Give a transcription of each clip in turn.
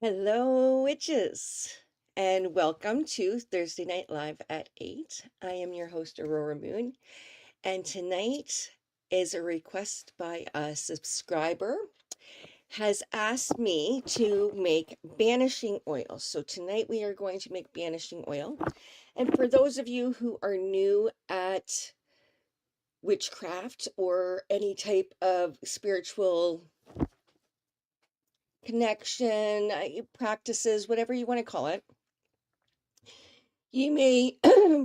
Hello, witches, and welcome to Thursday Night Live at 8. I am your host, Aurora Moon, and tonight is a request by a subscriber has asked me to make banishing oil. So tonight we are going to make banishing oil. And for those of you who are new at witchcraft or any type of spiritual connection, practices, whatever you want to call it, you may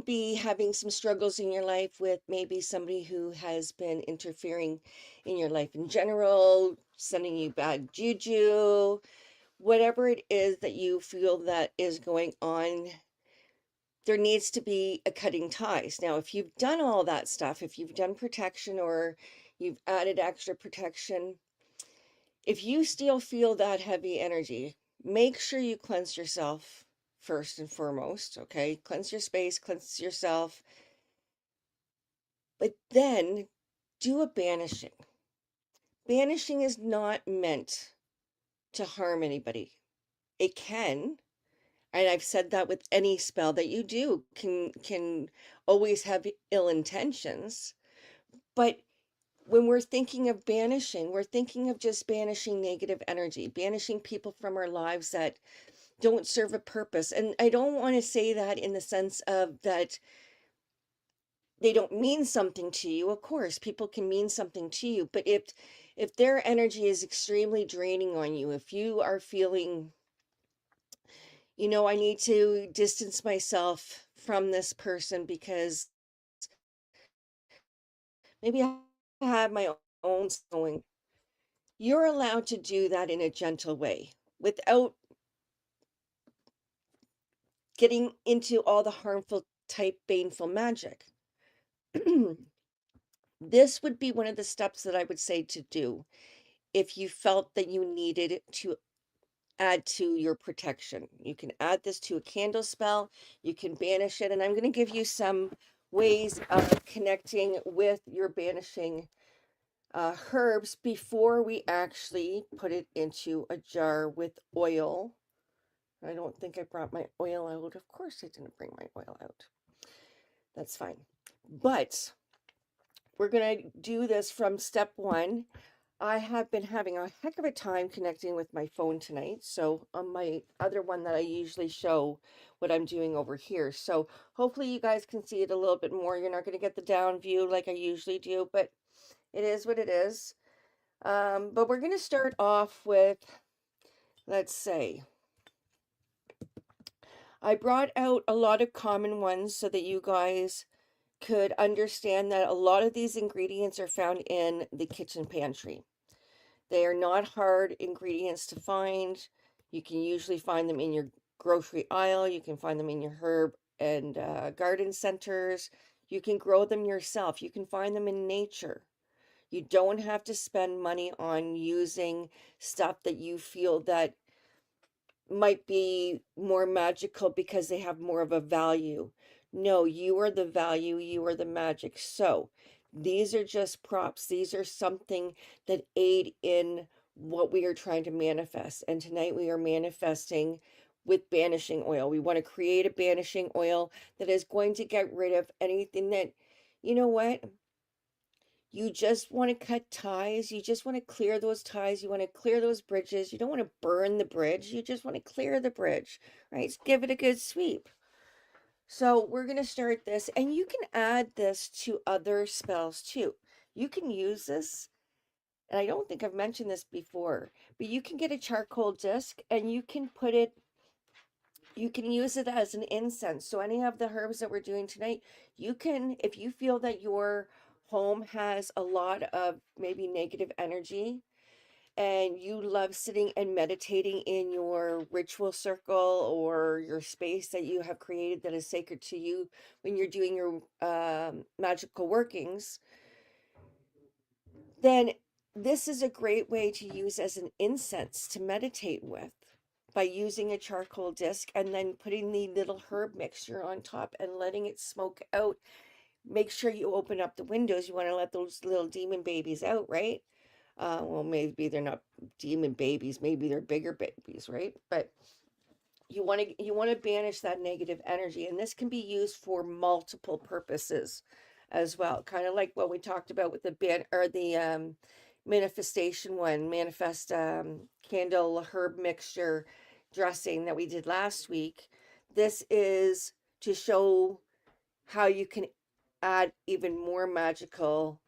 be having some struggles in your life with maybe somebody who has been interfering in your life in general, sending you bad juju, whatever it is that you feel that is going on. There needs to be a cutting ties. Now, if you've done all that stuff, if you've done protection or you've added extra protection, if you still feel that heavy energy, make sure you cleanse yourself first and foremost, okay? Cleanse your space, cleanse yourself, but then do a banishing. Banishing is not meant to harm anybody. It can, and I've said that with any spell that you do can always have ill intentions, but when we're thinking of banishing, we're thinking of just banishing negative energy, banishing people from our lives that don't serve a purpose. And I don't want to say that in the sense of that they don't mean something to you. Of course, people can mean something to you, but if their energy is extremely draining on you, if you are feeling, I need to distance myself from this person because maybe I have my own going, you're allowed to do that in a gentle way without getting into all the harmful type baneful magic. This would be one of the steps that I would say to do if you felt that you needed to add to your protection. You can add this to a candle spell, you can banish it, and I'm going to give you some ways of connecting with your banishing herbs before we actually put it into a jar with oil. I don't think I brought my oil out. Of course I didn't bring my oil out. That's fine. But we're going to do this from step one. I have been having a heck of a time connecting with my phone tonight. So on my other one that I usually show what I'm doing over here. So hopefully you guys can see it a little bit more. You're not going to get the down view like I usually do, but it is what it is. But we're going to start off with, let's say, I brought out a lot of common ones so that you guys could understand that a lot of these ingredients are found in the kitchen pantry. They are not hard ingredients to find. You can usually find them in your grocery aisle. You can find them in your herb and garden centers. You can grow them yourself. You can find them in nature. You don't have to spend money on using stuff that you feel that might be more magical because they have more of a value. No, you are the value, you are the magic. So these are just props. These are something that aid in what we are trying to manifest. And tonight we are manifesting with banishing oil. We want to create a banishing oil that is going to get rid of anything that, you know what? You just want to cut ties. You just want to clear those ties. You want to clear those bridges. You don't want to burn the bridge. You just want to clear the bridge, right? Give it a good sweep. So we're going to start this, and you can add this to other spells too. You can use this, and I don't think I've mentioned this before, but you can get a charcoal disc and you can put it, you can use it as an incense. So any of the herbs that we're doing tonight, you can, if you feel that your home has a lot of maybe negative energy and you love sitting and meditating in your ritual circle or your space that you have created that is sacred to you when you're doing your magical workings, then this is a great way to use as an incense to meditate with by using a charcoal disc and then putting the little herb mixture on top and letting it smoke out. Make sure you open up the windows. You want to let those little demon babies out, right? Well, maybe they're not demon babies, maybe they're bigger babies, right? But you want to banish that negative energy, and this can be used for multiple purposes as well, kind of like what we talked about with the manifestation one, manifest candle herb mixture dressing that we did last week. This is to show how you can add even more magical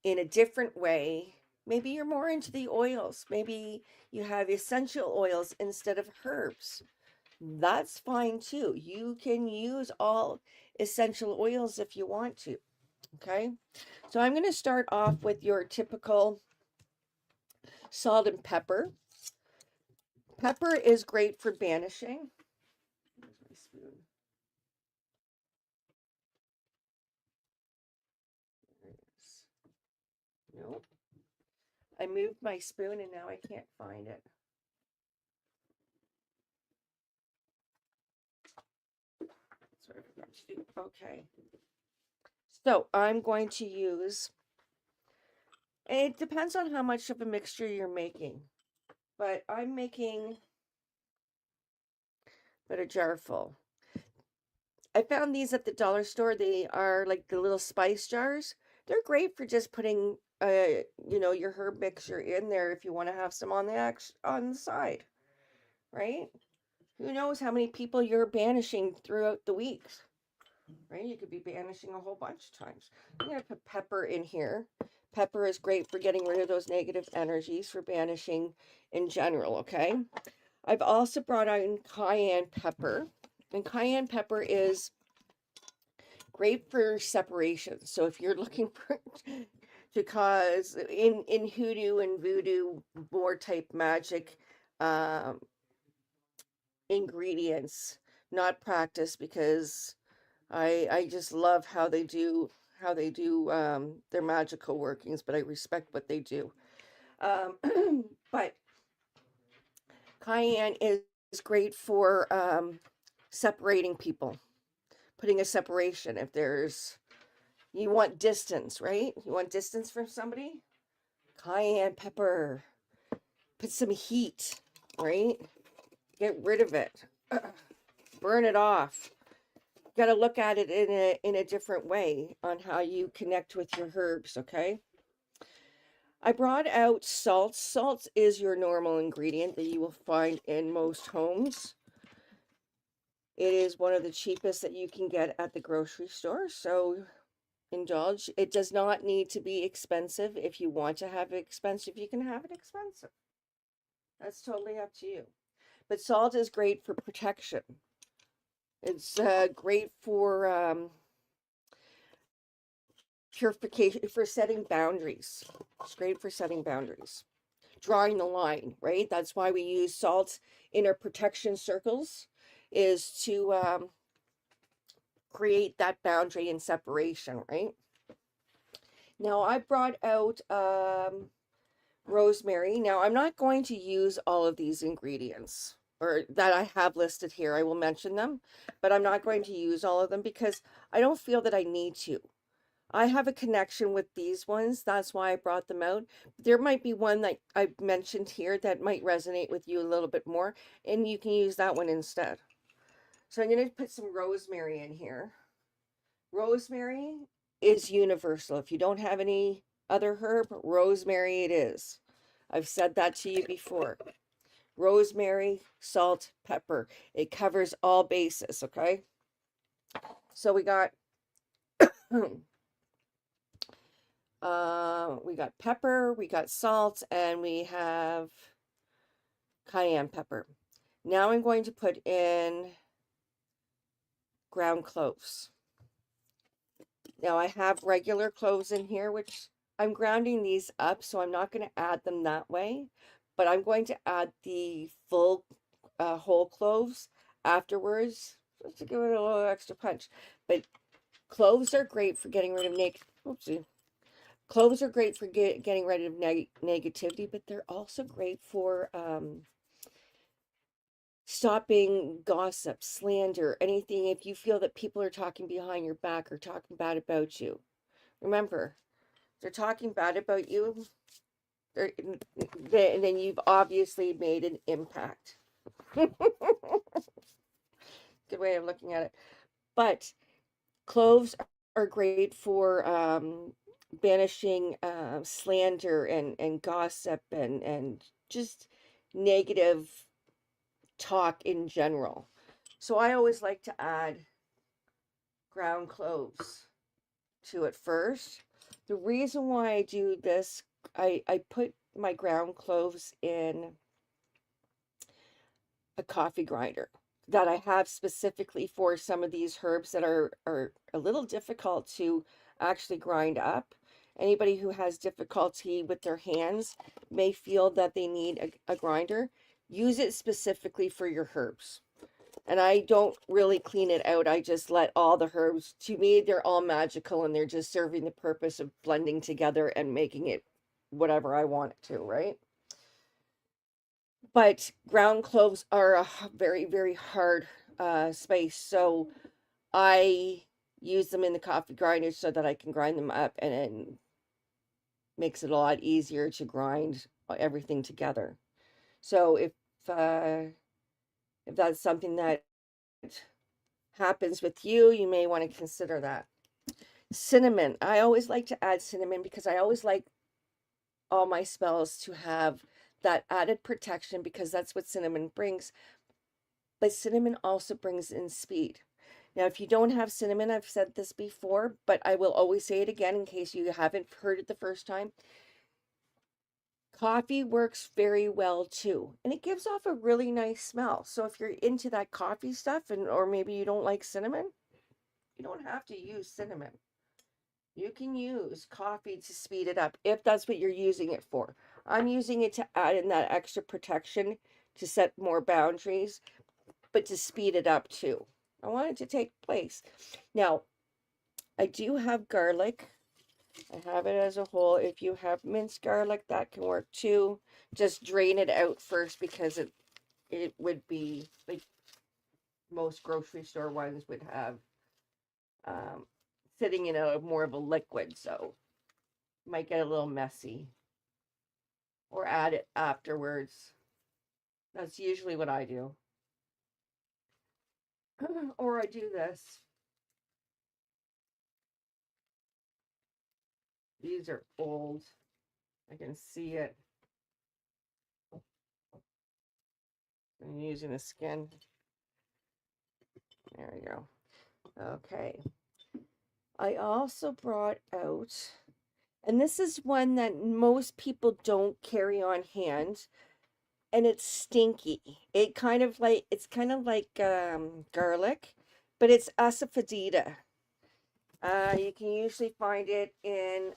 in a different way. Maybe you're more into the oils, maybe you have essential oils instead of herbs. That's fine too. You can use all essential oils if you want to. Okay. So I'm going to start off with your typical salt and pepper. Pepper is great for banishing. Where's my spoon? There it is. Nope. I moved my spoon and now I can't find it. That's what I forgot to do. Okay. So I'm going to use, it depends on how much of a mixture you're making, but I'm making about a jar full. I found these at the dollar store. They are like the little spice jars. They're great for just putting your herb mixture in there if you want to have some on the side, right? Who knows how many people you're banishing throughout the weeks, right? You could be banishing a whole bunch of times. I'm going to put pepper in here. Pepper is great for getting rid of those negative energies, for banishing in general, okay? I've also brought in cayenne pepper. And cayenne pepper is great for separation. So if you're looking for to cause in hoodoo and voodoo more type magic um, ingredients, not practice, because I just love how they do their magical workings, but I respect what they do. But cayenne is great for separating people, putting a separation. If you want distance, right? You want distance from somebody? Cayenne pepper. Put some heat, right? Get rid of it. Burn it off. Got to look at it in a different way on how you connect with your herbs, okay? I brought out salt. Salt is your normal ingredient that you will find in most homes. It is one of the cheapest that you can get at the grocery store, so indulge. It does not need to be expensive. If you want to have it expensive, you can have it expensive. That's totally up to you. But salt is great for protection. It's great for purification, for setting boundaries. It's great for setting boundaries. Drawing the line, right? That's why we use salt in our protection circles, is to create that boundary and separation, right? Now I brought out rosemary. Now I'm not going to use all of these ingredients or that I have listed here. I will mention them, but I'm not going to use all of them because I don't feel that I need to. I have a connection with these ones. That's why I brought them out. There might be one that I've mentioned here that might resonate with you a little bit more, and you can use that one instead. So I'm going to put some rosemary in here. Rosemary is universal. If you don't have any other herb, rosemary it is. I've said that to you before. Rosemary, salt, pepper. It covers all bases, okay? So we got we got pepper, we got salt, and we have cayenne pepper. Now I'm going to put in ground cloves. Now I have regular cloves in here, which I'm grounding these up, so I'm not going to add them that way, but I'm going to add the full whole cloves afterwards, just to give it a little extra punch. But cloves are great for getting rid of cloves are great for getting rid of negativity, but they're also great for stopping gossip, slander, anything. If you feel that people are talking behind your back or talking bad about you, remember, they're talking bad about you. then you've obviously made an impact. Good way of looking at it. But cloves are great for banishing slander and gossip and just negative talk in general. So I always like to add ground cloves to it first. The reason why I do this, I put my ground cloves in a coffee grinder that I have specifically for some of these herbs that are a little difficult to actually grind up. Anybody who has difficulty with their hands may feel that they need a grinder. Use it specifically for your herbs. And I don't really clean it out. I just let all the herbs, to me, they're all magical and they're just serving the purpose of blending together and making it whatever I want it to, right? But ground cloves are a very, very hard spice. So I use them in the coffee grinder so that I can grind them up, and it makes it a lot easier to grind everything together. So if that's something that happens with you, you may want to consider that. Cinnamon. I always like to add cinnamon because I always like all my spells to have that added protection, because that's what cinnamon brings. But cinnamon also brings in speed. Now, if you don't have cinnamon, I've said this before, but I will always say it again in case you haven't heard it the first time. Coffee works very well too, and it gives off a really nice smell. So if you're into that coffee stuff, and or maybe you don't like cinnamon, you don't have to use cinnamon. You can use coffee to speed it up if that's what you're using it for. I'm using it to add in that extra protection, to set more boundaries, but to speed it up too. I want it to take place. Now, I do have garlic. I have it as a whole. If you have minced garlic, that can work too. Just drain it out first, because it would be like most grocery store ones would have um, sitting in a more of a liquid, so might get a little messy. Or add it afterwards. That's usually what I do. Or I do this. These are old. I can see it. I'm using the skin. There we go. Okay. I also brought out, and this is one that most people don't carry on hand, and it's stinky. It's kind of like garlic, but it's asafoetida. You can usually find it in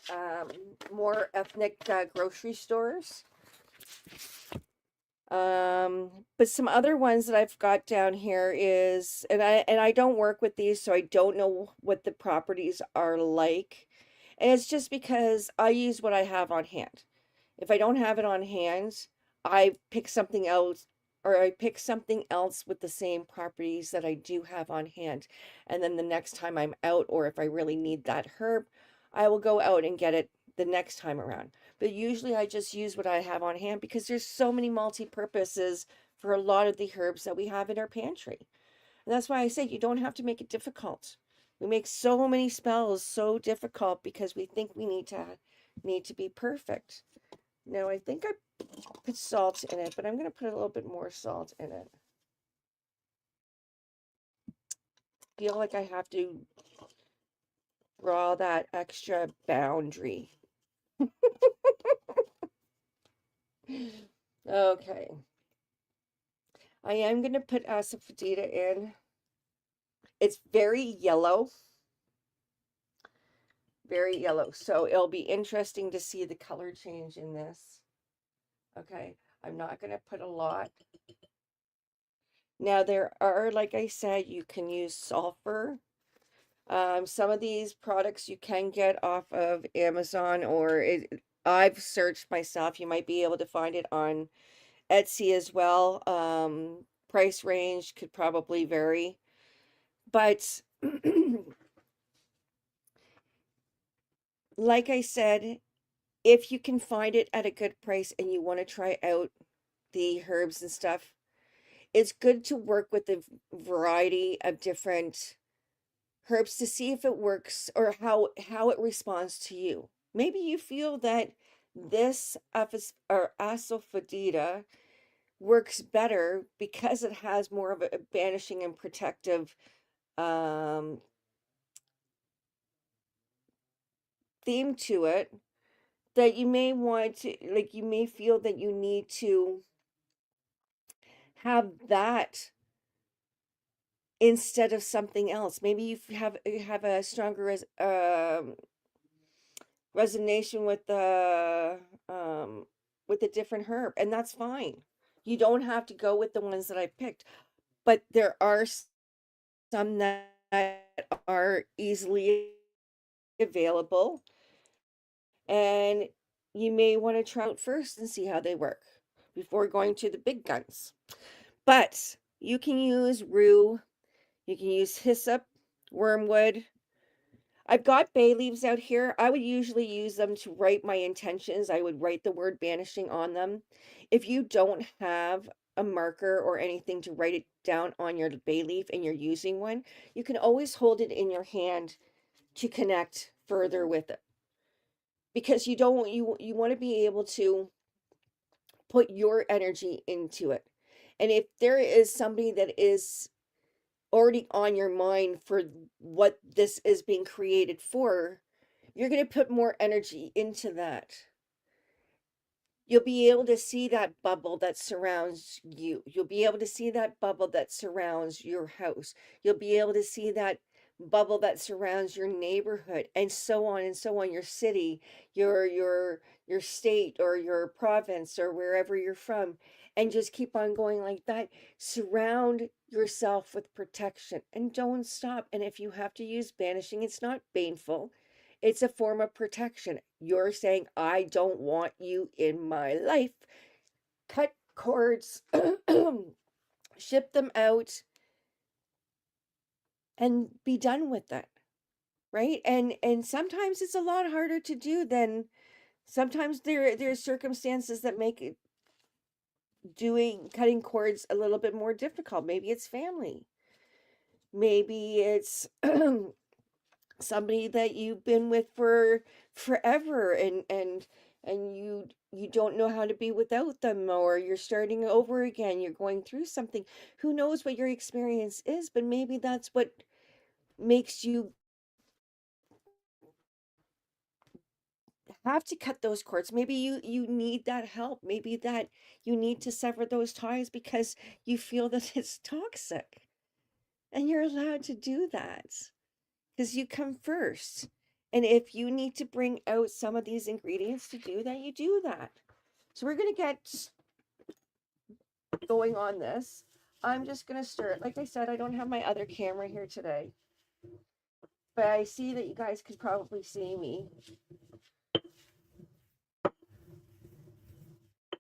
more ethnic grocery stores. But some other ones that I've got down here is, and I don't work with these, so I don't know what the properties are like. And it's just because I use what I have on hand. If I don't have it on hand, I pick something else, or I pick something else with the same properties that I do have on hand. And then the next time I'm out, or if I really need that herb, I will go out and get it the next time around. But usually I just use what I have on hand, because there's so many multi-purposes for a lot of the herbs that we have in our pantry. And that's why I say you don't have to make it difficult. We make so many spells so difficult because we think we need to be perfect. Now, I think I put salt in it, but I'm going to put a little bit more salt in it. Feel like I have to draw that extra boundary. Okay. I am going to put asafoetida in. It's very yellow. Very yellow. So it'll be interesting to see the color change in this. Okay. I'm not going to put a lot. Now, there are, like I said, you can use sulfur. Some of these products you can get off of Amazon, or I've searched myself. You might be able to find it on Etsy as well. Price range could probably vary, but like I said, if you can find it at a good price and you want to try out the herbs and stuff, it's good to work with a variety of different herbs to see if it works or how it responds to you. Maybe you feel that this or asafoetida works better because it has more of a banishing and protective um, theme to it, that you may want to, like, you may feel that you need to have that instead of something else. Maybe you have a stronger resonation with a different herb, and that's fine. You don't have to go with the ones that I picked, but there are some that are easily available, and you may want to try out first and see how they work before going to the big guns. But you can use rue, you can use hyssop, wormwood. I've got bay leaves out here. I would usually use them to write my intentions. I would write the word banishing on them. If you don't have a marker or anything to write it down on your bay leaf and you're using one, you can always hold it in your hand to connect further with it. Because you want to be able to put your energy into it. And if there is somebody that is already on your mind for what this is being created for, you're going to put more energy into that. You'll be able to see that bubble that surrounds you. You'll be able to see that bubble that surrounds your house. You'll be able to see that bubble that surrounds your neighborhood, and so on, your city, your state or your province or wherever you're from, and just keep on going like that. Surround yourself with protection and don't stop. And if you have to use banishing, it's not baneful. It's a form of protection. You're saying, I don't want you in my life. Cut cords, ship them out, and be done with it. Right? And sometimes it's a lot harder to do than sometimes there's circumstances that make it doing cutting cords a little bit more difficult. Maybe it's family. Maybe it's somebody that you've been with for forever, and you don't know how to be without them, or you're starting over again, you're going through something. Who knows what your experience is, but maybe that's what makes you have to cut those cords. Maybe you need that help. Maybe that you need to sever those ties because you feel that it's toxic, and you're allowed to do that because you come first. And if you need to bring out some of these ingredients to do that, you do that. So we're going to get going on this. I'm just going to stir it. Like I said, I don't have my other camera here today, but I see that you guys could probably see me.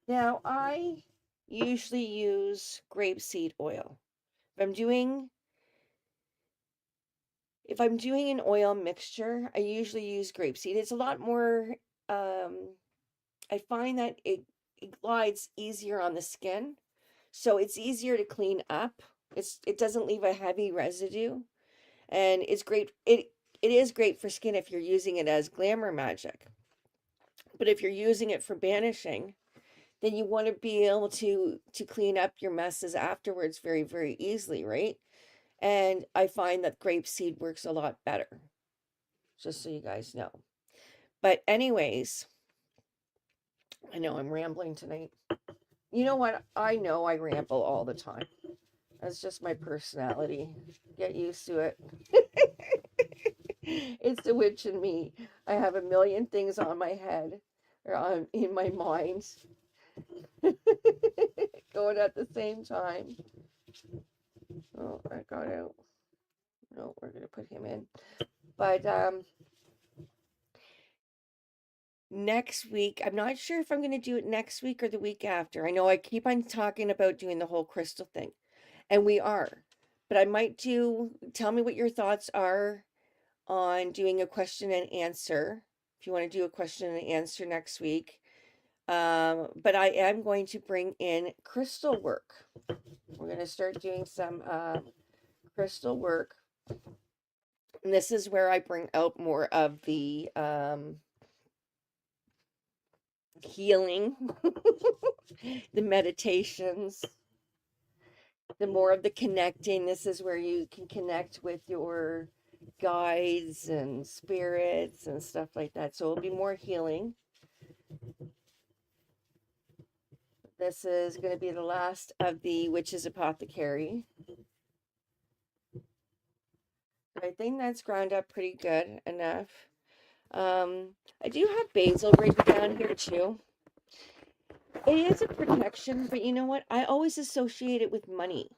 Now, I usually use grapeseed oil. If I'm doing an oil mixture, I usually use grapeseed. It's a lot more I find that it glides easier on the skin. So it's easier to clean up. It doesn't leave a heavy residue, and it's great. It is great for skin if you're using it as glamour magic. But if you're using it for banishing, then you want to be able to clean up your messes afterwards very, very easily, right? And I find that grapeseed works a lot better, just so you guys know. But anyways, I know I'm rambling tonight. You know what? I know I ramble all the time. That's just my personality. Get used to it. It's the witch in me. I have a million things on my head or in my mind going at the same time. Oh, I got out. No, we're gonna put him in. But next week, I'm not sure if I'm gonna do it next week or the week after. I know I keep on talking about doing the whole crystal thing, and we are. But I might tell me what your thoughts are on doing a question and answer if you want to do a question and answer next week. But I am going to bring in crystal work. We're going to start doing some crystal work. And this is where I bring out more of the healing, the meditations, the more of the connecting. This is where you can connect with your guides and spirits and stuff like that. So it'll be more healing. This is going to be the last of the Witches Apothecary. I think that's ground up pretty good enough. I do have basil written down here too. It is a protection, but you know what? I always associate it with money.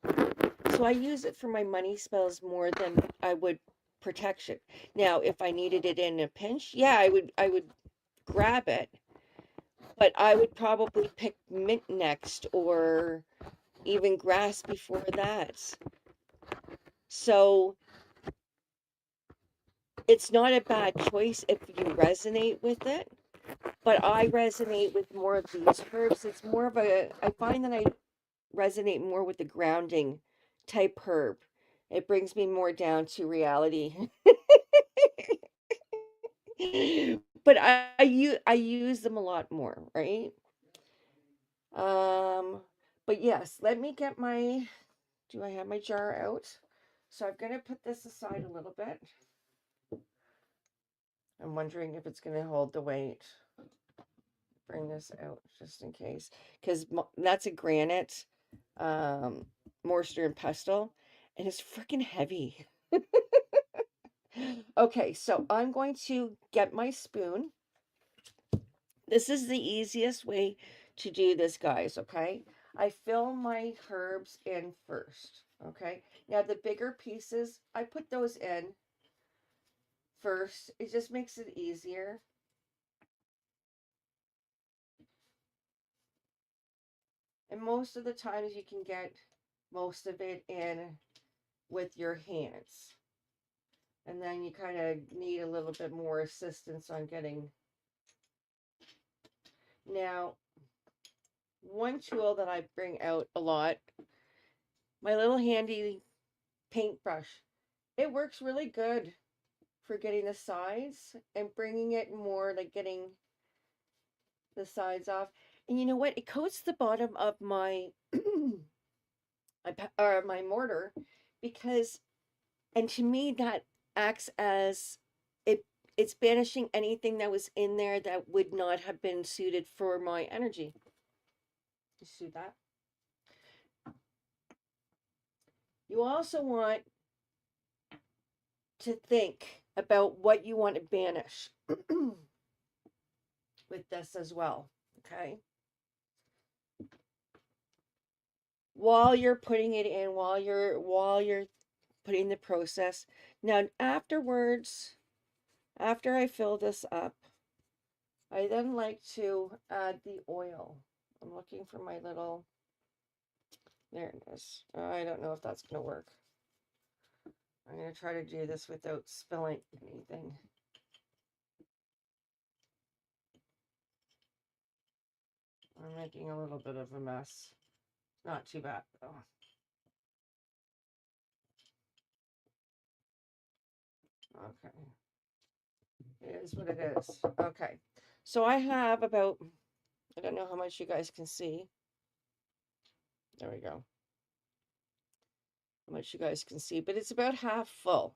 So I use it for my money spells more than I would protection. Now, if I needed it in a pinch, yeah, I would grab it. But I would probably pick mint next or even grass before that. So it's not a bad choice if you resonate with it, but I resonate with more of these herbs. It's more of a, I find that I resonate more with the grounding type herb. It brings me more down to reality. But I use them a lot more, right? Um, but yes, let me get my, do I have my jar out? So I'm gonna put this aside a little bit. I'm wondering if it's gonna hold the weight. Bring this out just in case, because that's a granite, um, mortar and pestle, and it's freaking heavy. Okay, so I'm going to get my spoon. This is the easiest way to do this, guys, okay? I fill my herbs in first, okay? Now, the bigger pieces, I put those in first. It just makes it easier. And most of the times you can get most of it in with your hands. And then you kind of need a little bit more assistance on getting. Now, one tool that I bring out a lot, my little handy paintbrush. It works really good for getting the sides and bringing it more, like getting the sides off. And you know what? It coats the bottom of my my mortar, because, and to me that acts as it, it's banishing anything that was in there that would not have been suited for my energy. You see that? You also want to think about what you want to banish with this as well, okay? While you're putting it in, while you're putting the process. Now afterwards, after I fill this up, I then like to add the oil. I'm looking for my little, there it is. I don't know if that's going to work. I'm going to try to do this without spilling anything. I'm making a little bit of a mess. Not too bad though. Okay. It is what it is. Okay. So I have about, I don't know how much you guys can see. There we go. How much you guys can see, but it's about half full.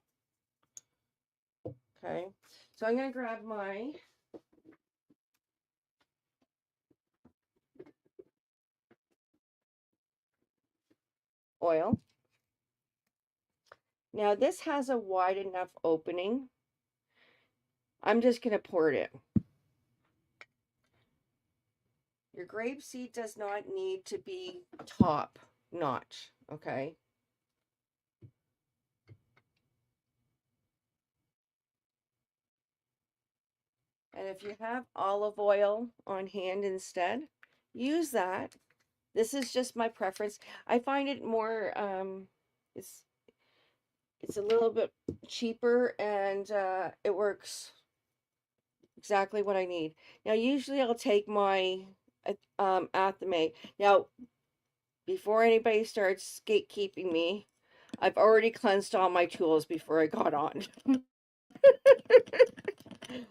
Okay. So I'm going to grab my oil. Now this has a wide enough opening. I'm just going to pour it in. Your grapeseed does not need to be top notch, okay? And if you have olive oil on hand instead, use that. This is just my preference. I find it more, it's a little bit cheaper, and it works exactly what I need. Now, usually I'll take my Athame. Now, before anybody starts gatekeeping me, I've already cleansed all my tools before I got on.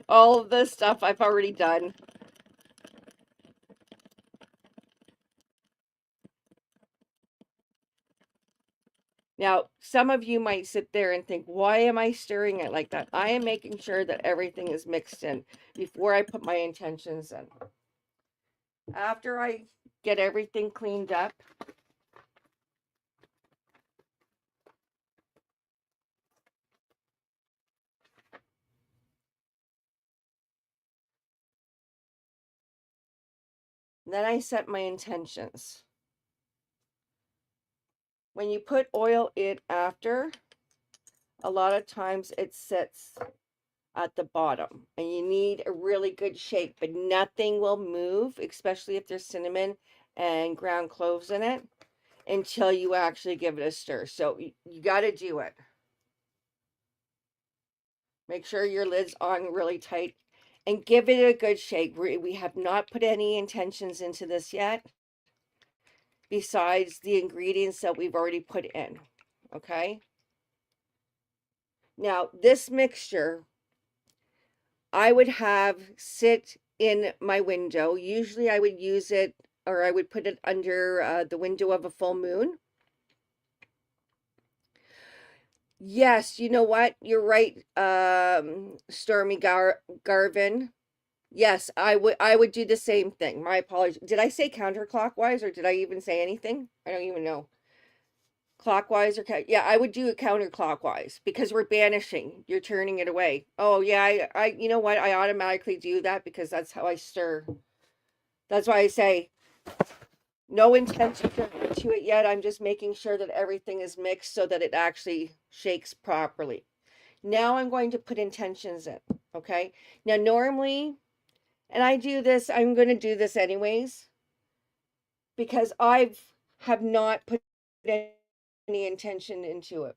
All of this stuff I've already done. Now, some of you might sit there and think, why am I stirring it like that? I am making sure that everything is mixed in before I put my intentions in. After I get everything cleaned up, then I set my intentions. When you put oil in after, a lot of times it sits at the bottom and you need a really good shake, but nothing will move, especially if there's cinnamon and ground cloves in it, until you actually give it a stir. So you got to do it. Make sure your lid's on really tight and give it a good shake. We have not put any intentions into this yet, besides the ingredients that we've already put in. Okay. Now, this mixture I would have sit in my window. Usually I would use it, or I would put it under the window of a full moon. Yes, you know what? You're right, Stormy Garvin. Yes, I would do the same thing. My apologies. Did I say counterclockwise or did I even say anything? I don't even know. Clockwise or yeah, I would do it counterclockwise because we're banishing. You're turning it away. Oh yeah, I you know what? I automatically do that because that's how I stir. That's why I say no intention to it yet. I'm just making sure that everything is mixed so that it actually shakes properly. Now I'm going to put intentions in. Okay. Now normally, and I do this, I'm going to do this anyways because have not put any intention into it.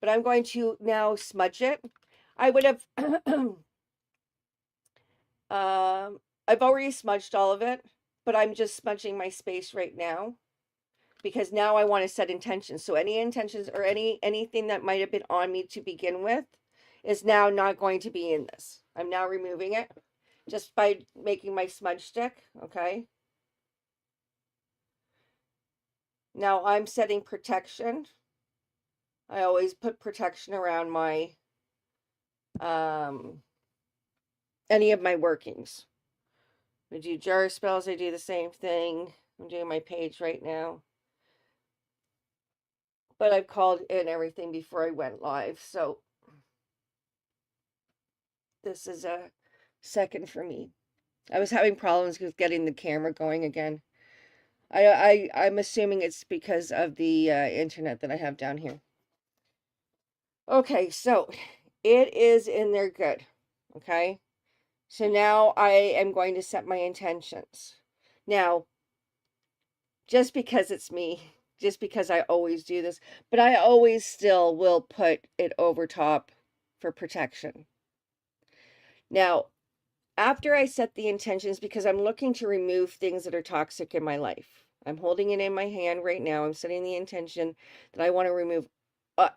But I'm going to now smudge it. I would have, I've already smudged all of it, but I'm just smudging my space right now because now I want to set intentions. So any intentions or anything that might have been on me to begin with is now not going to be in this. I'm now removing it just by making my smudge stick, okay? Now I'm setting protection. I always put protection around my um any of my workings. I do jar spells, I do the same thing. I'm doing my page right now. But I've called in everything before I went live, so this is a second for me. I was having problems with getting the camera going again. I'm assuming it's because of the internet that I have down here. Okay, so it is in there good. Okay, so now I am going to set my intentions. Now, just because it's me, just because I always do this, but I always still will put it over top for protection. Now, after I set the intentions, because I'm looking to remove things that are toxic in my life, I'm holding it in my hand right now. I'm setting the intention that I want to remove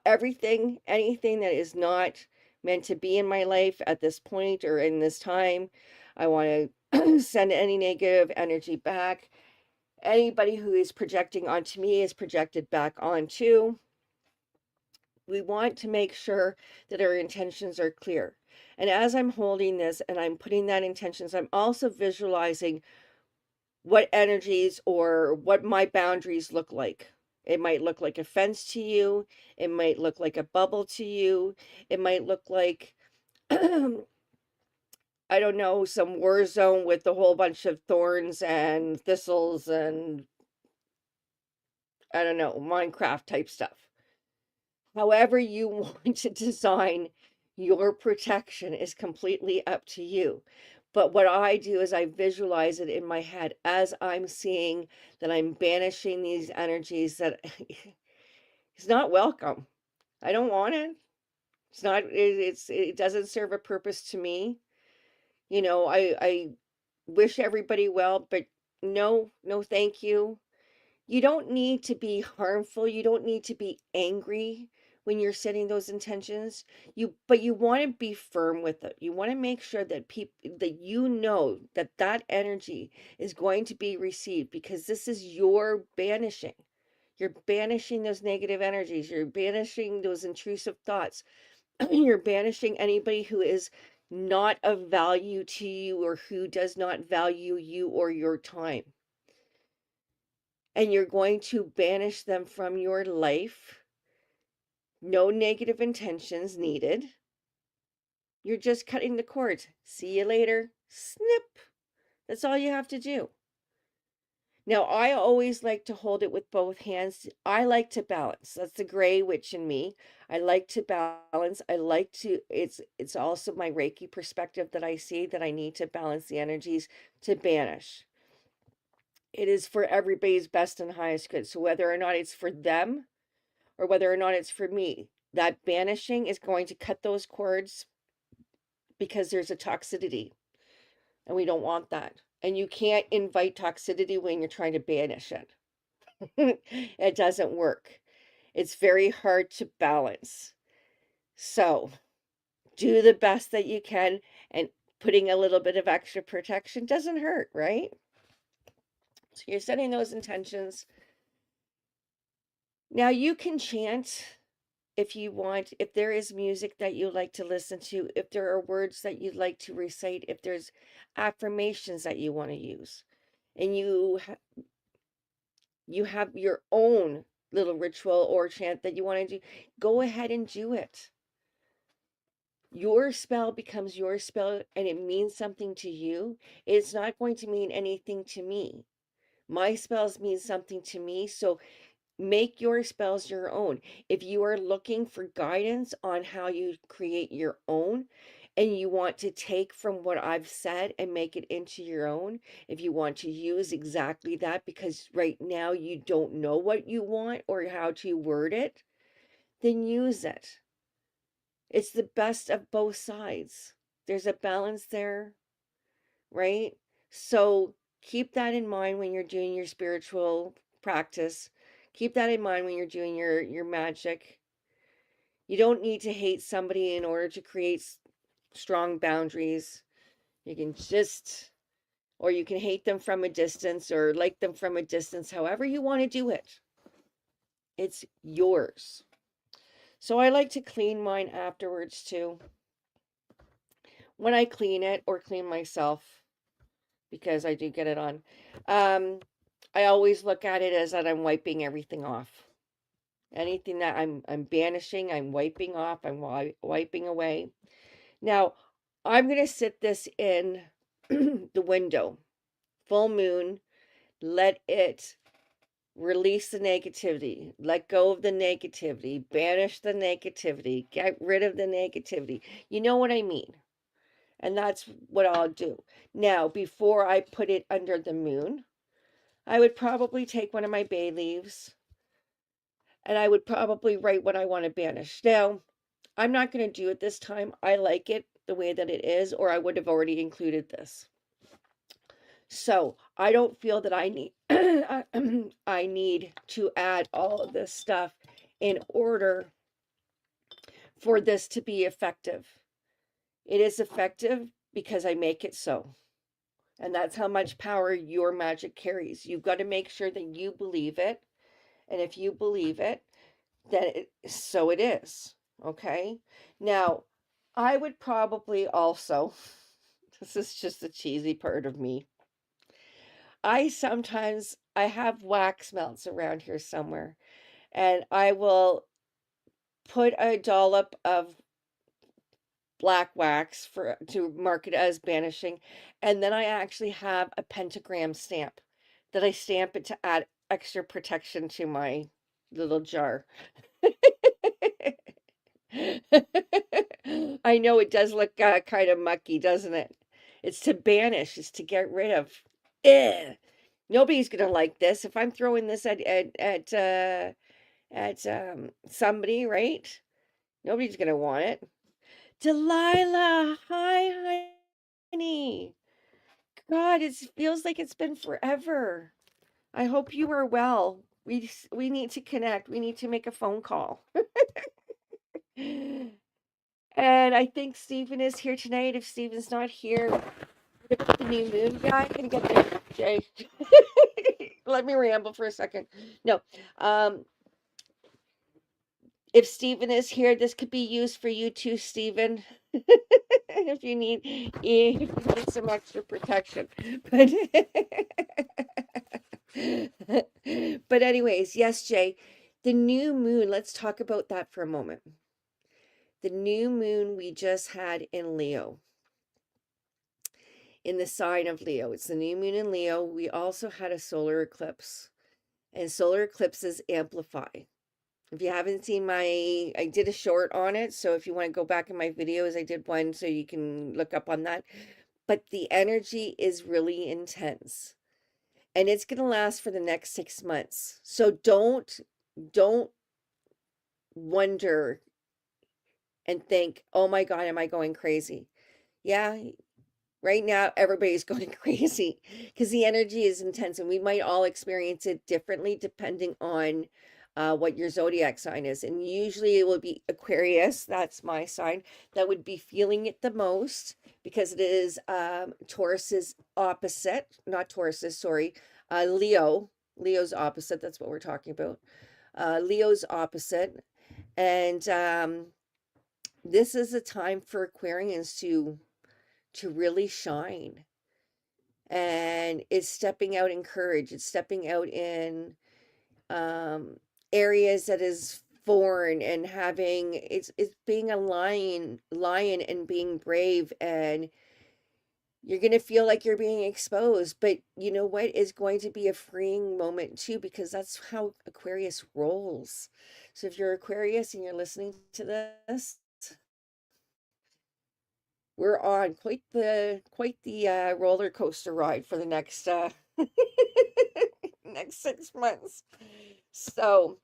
everything, anything that is not meant to be in my life at this point or in this time. I want to send any negative energy back. Anybody who is projecting onto me is projected back onto. We want to make sure that our intentions are clear. And as I'm holding this and I'm putting that intentions, I'm also visualizing what energies or what my boundaries look like. It might look like a fence to you. It might look like a bubble to you. It might look like, I don't know, some war zone with a whole bunch of thorns and thistles and, I don't know, Minecraft type stuff. However you want to design your protection is completely up to you. But what I do is I visualize it in my head as I'm seeing that I'm banishing these energies that is not welcome. I don't want it. It's not, it doesn't serve a purpose to me. You know, I wish everybody well, but no, no, thank you. You don't need to be harmful. You don't need to be angry when you're setting those intentions. But you want to be firm with it. You want to make sure that people, that you know that that energy is going to be received, because this is your banishing. You're banishing those negative energies. You're banishing those intrusive thoughts. You're banishing anybody who is not of value to you, or who does not value you or your time. And you're going to banish them from your life. No negative intentions needed. You're just cutting the cords. See you later. Snip. That's all you have to do. Now, I always like to hold it with both hands. I like to balance. That's the gray witch in me. I like to balance. I like to, it's also my Reiki perspective that I see, that I need to balance the energies to banish. It is for everybody's best and highest good. So whether or not it's for them or whether or not it's for me, that banishing is going to cut those cords, because there's a toxicity and we don't want that. And you can't invite toxicity when you're trying to banish it. It doesn't work. It's very hard to balance. So do the best that you can, and putting a little bit of extra protection doesn't hurt, right? So you're setting those intentions. Now you can chant if you want, if there is music that you like to listen to, if there are words that you'd like to recite, if there's affirmations that you want to use, and you have your own little ritual or chant that you want to do, go ahead and do it. Your spell becomes your spell, and it means something to you. It's not going to mean anything to me. My spells mean something to me, so make your spells your own. If you are looking for guidance on how you create your own, and you want to take from what I've said and make it into your own, if you want to use exactly that because right now you don't know what you want or how to word it, then use it. It's the best of both sides. There's a balance there, right? So keep that in mind when you're doing your spiritual practice. Keep that in mind when you're doing your magic. You don't need to hate somebody in order to create strong boundaries. You can just, or you can hate them from a distance or like them from a distance, however you want to do it. It's yours. So I like to clean mine afterwards too. When I clean it or clean myself, because I do get it on, I always look at it as that I'm wiping everything off. Anything that I'm banishing, I'm wiping off, I'm wiping away. Now, I'm going to sit this in the window, full moon, let it release the negativity, let go of the negativity, banish the negativity, get rid of the negativity. You know what I mean? And that's what I'll do. Now, before I put it under the moon, I would probably take one of my bay leaves and I would probably write what I want to banish. Now, I'm not going to do it this time. I like it the way that it is, or I would have already included this. So I don't feel that I need I need to add all of this stuff in order for this to be effective. It is effective because I make it so. And that's how much power your magic carries. You've got to make sure that you believe it. And if you believe it, then so it is. Okay. Now, I would probably also, this is just the cheesy part of me. I have wax melts around here somewhere, and I will put a dollop of black wax for to mark it as banishing, and then I actually have a pentagram stamp that I stamp it to add extra protection to my little jar. I know it does look kind of mucky, doesn't it? It's to banish, it's to get rid of. Ugh. Nobody's gonna like this. If I'm throwing this at somebody, right? Nobody's gonna want it. Delilah, hi, honey. God, it feels like it's been forever. I hope you are well. We need to connect. We need to make a phone call. And I think Stephen is here tonight. If Stephen's not here, what about the new moon guy? Can get there, Jay. Let me ramble for a second. No. If Stephen is here, this could be used for you too, Stephen. if you need some extra protection. But but anyways, yes, Jay, the new moon, let's talk about that for a moment. The new moon we just had in Leo, in the sign of Leo. It's the new moon in Leo. We also had a solar eclipse, and solar eclipses amplify. If you haven't seen I did a short on it. So if you want to go back in my videos, I did one so you can look up on that. But the energy is really intense and it's going to last for the next 6 months. So don't wonder and think, oh my God, am I going crazy? Yeah, right now everybody's going crazy because the energy is intense and we might all experience it differently depending on what your zodiac sign is. And usually it will be Aquarius, that's my sign, that would be feeling it the most because it is Taurus's opposite, not Taurus's, sorry, Leo's opposite, that's what we're talking about. Leo's opposite. And this is a time for Aquarians to really shine, and it's stepping out in courage, it's stepping out in areas that is foreign and having it's being a lion and being brave, and you're going to feel like you're being exposed, but you know what is going to be a freeing moment too, because that's how Aquarius rolls. So if you're Aquarius and you're listening to this, we're on quite the roller coaster ride for the next next 6 months. So,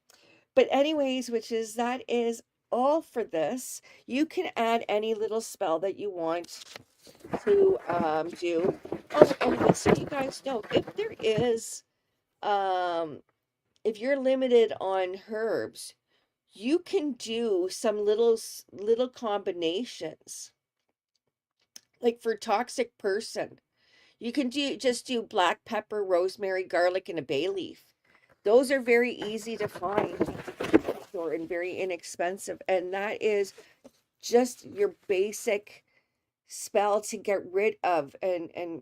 but anyways, that is all for this. You can add any little spell that you want to do. Oh, and just so you guys know, um if you're limited on herbs, you can do some little combinations. Like for toxic person, you can just do black pepper, rosemary, garlic, and a bay leaf. Those are very easy to find and very inexpensive. And that is just your basic spell to get rid of and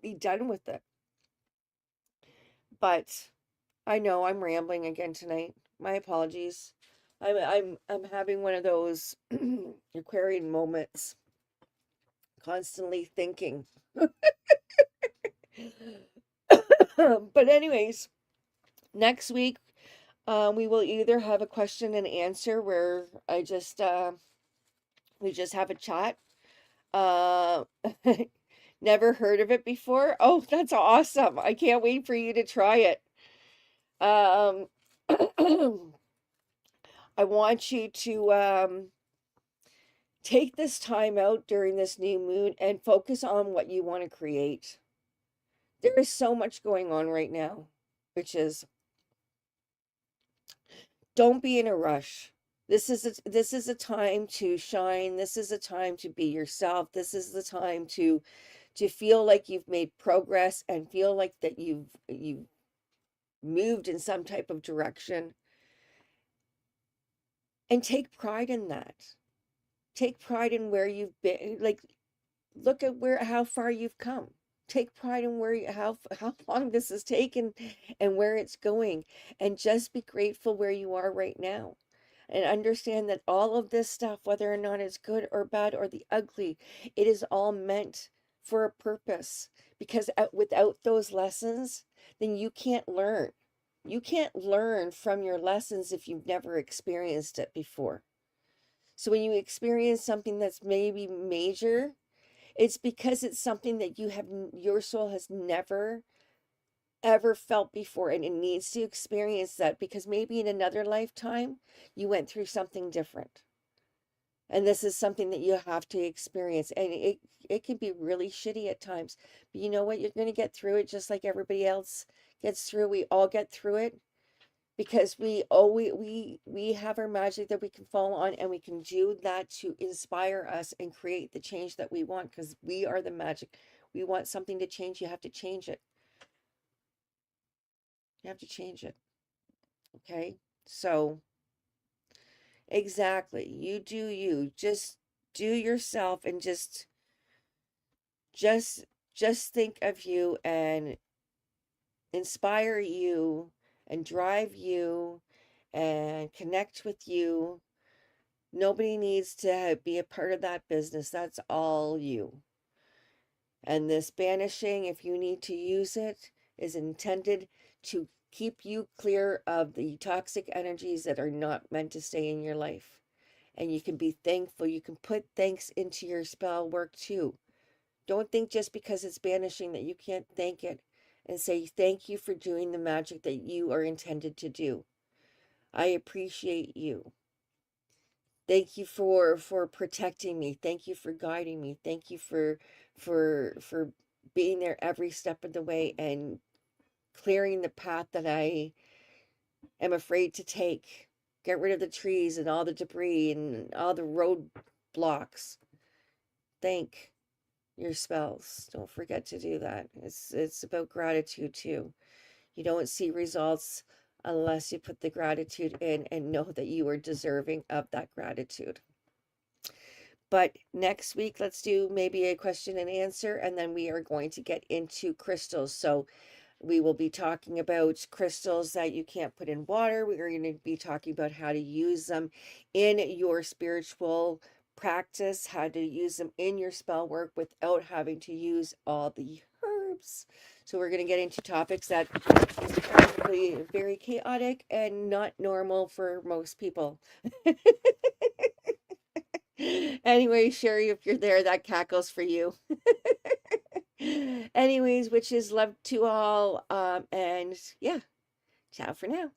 be done with it. But I know I'm rambling again tonight. My apologies. I'm having one of those Aquarian moments, constantly thinking. But anyways, next week we will either have a question and answer where we just have a chat. Uh, never heard of it before. Oh, that's awesome! I can't wait for you to try it. Um, I want you to take this time out during this new moon and focus on what you want to create. There is so much going on right now, which is, don't be in a rush. This is a time to shine. This is a time to be yourself. This is the time to feel like you've made progress and feel like that you've moved in some type of direction, and take pride in that. Take pride in where you've been. Like, look at how far you've come. Take pride in how long this has taken and where it's going, and just be grateful where you are right now, and understand that all of this stuff, whether or not it's good or bad or the ugly, it is all meant for a purpose, because without those lessons, then you can't learn from your lessons if you've never experienced it before. So when you experience something that's maybe major, it's because it's something that your soul has never ever felt before, and it needs to experience that, because maybe in another lifetime you went through something different, and this is something that you have to experience, and it can be really shitty at times, but you know what, you're going to get through it just like everybody else gets through. We all get through it, because we have our magic that we can fall on, and we can do that to inspire us and create the change that we want, because we are the magic. We want something to change, you have to change it. You have to change it. Okay? So, exactly. You do you. Just do yourself, and just just think of you, and inspire you, and drive you, and connect with you. Nobody needs to be a part of that business. That's all you. And this banishing, if you need to use it, is intended to keep you clear of the toxic energies that are not meant to stay in your life. And you can be thankful. You can put thanks into your spell work too. Don't think just because it's banishing that you can't thank it, and say thank you for doing the magic that you are intended to do. I appreciate you. Thank you for protecting me. Thank you for guiding me. Thank you for being there every step of the way, and clearing the path that I am afraid to take. Get rid of the trees and all the debris and all the road blocks. Thank your spells. Don't forget to do that. It's about gratitude too. You don't see results unless you put the gratitude in, and know that you are deserving of that gratitude. But next week, let's do maybe a question and answer, and then we are going to get into crystals. So we will be talking about crystals that you can't put in water. We are going to be talking about how to use them in your spiritual practice, how to use them in your spell work without having to use all the herbs. So we're going to get into topics that is probably very chaotic and not normal for most people. Anyway, Sherry, if you're there, that cackles for you. Anyways, witches, love to all. And yeah, ciao for now.